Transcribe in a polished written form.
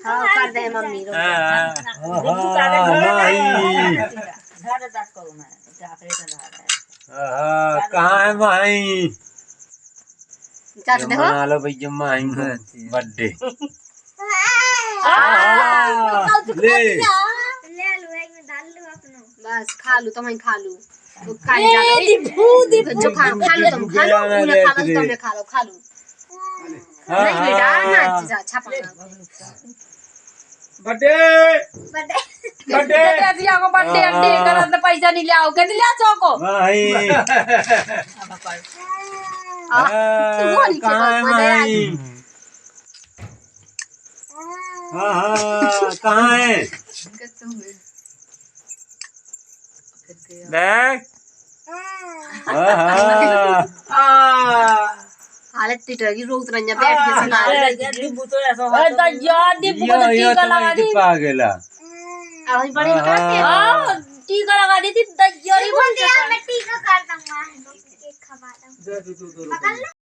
हाँ कर दे मम्मी रो कहाँ है माई चाचा देखो मना लो भैया माई को बर्थडे ले ले लो एक में डाल लो अपनो बस खा लू तुम खा लू तो खाई जा जो खा लू तुम खा लो उन्हें खा लो तुमने खा लो नहीं बेटा ना जा छापा बर्थडे बर्थडे दिया को बर्थडे अंडे करत पैसा नहीं ले आओ के ले आ चौको माई कहाँ है माई कहाँ है देख हालत टिटरी रोक रंजा बैठ के सुना डिब्बू तो ऐसा ए तो यार डिब्बू को टीका लगा दी पागला अब बड़ी निकाल के हां टीका लगा दी थी दज्जरी बन मैं टीका कर दूंगा केक खवा दूं दे दो पकड़ लो